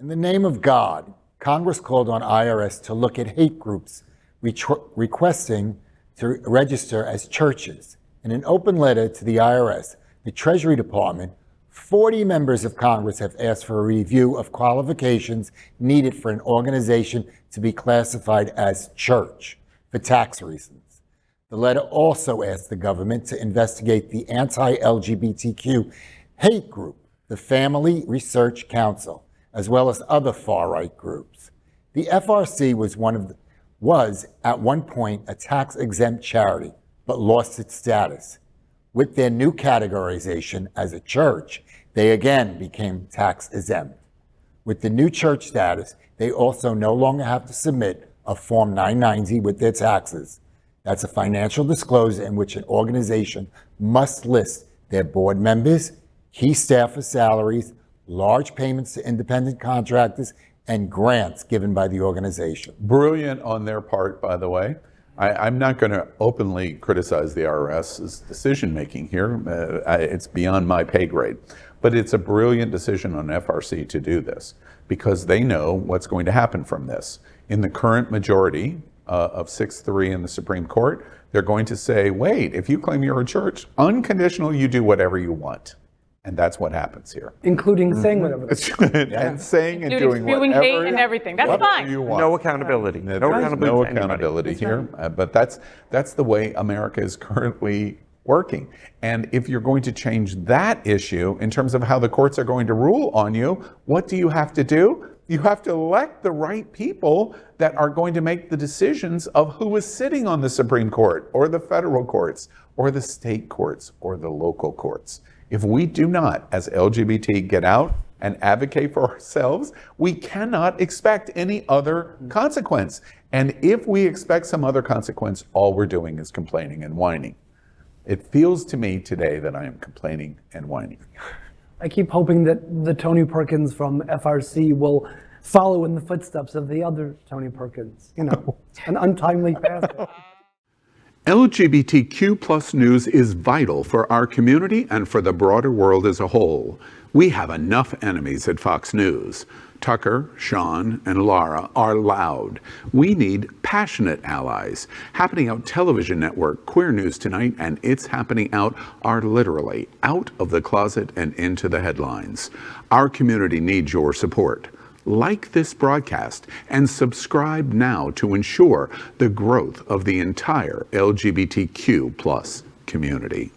In the name of God, Congress called on IRS to look at hate groups requesting to register as churches. In an open letter to the IRS, the Treasury Department, 40 members of Congress have asked for a review of qualifications needed for an organization to be classified as church for tax reasons. The letter also asked the government to investigate the anti-LGBTQ hate group, the Family Research Council, as well as other far-right groups. The FRC was at one point a tax-exempt charity, but lost its status. With their new categorization as a church, they again became tax-exempt. With the new church status, they also no longer have to submit a Form 990 with their taxes. That's a financial disclosure in which an organization must list their board members, key staffer salaries, large payments to independent contractors, and grants given by the organization. Brilliant on their part, by the way. I'm not going to openly criticize the IRS's decision-making here. It's beyond my pay grade. But it's a brilliant decision on FRC to do this because they know what's going to happen from this. In the current majority of 6-3 in the Supreme Court, they're going to say, wait, if you claim you're a church, unconditional, you do whatever you want. And that's what happens here. Including saying whatever. And saying and doing spewing whatever. hate and everything. That's fine. You want. No accountability. No accountability here. But that's the way America is currently working. And if you're going to change that issue in terms of how the courts are going to rule on you, what do you have to do? You have to elect the right people that are going to make the decisions of who is sitting on the Supreme Court or the federal courts or the state courts or the local courts. If we do not, as LGBT, get out and advocate for ourselves, we cannot expect any other consequence. And if we expect some other consequence, all we're doing is complaining and whining. It feels to me today that I am complaining and whining. I keep hoping that the Tony Perkins from FRC will follow in the footsteps of the other Tony Perkins. You know, an untimely passing. LGBTQ plus news is vital for our community and for the broader world as a whole. We have enough enemies at Fox News. Tucker, Sean, and Laura are loud. We need passionate allies. Happening Out television network, Queer News Tonight, and It's Happening Out are literally out of the closet and into the headlines. Our community needs your support. Like this broadcast and subscribe now to ensure the growth of the entire LGBTQ plus community.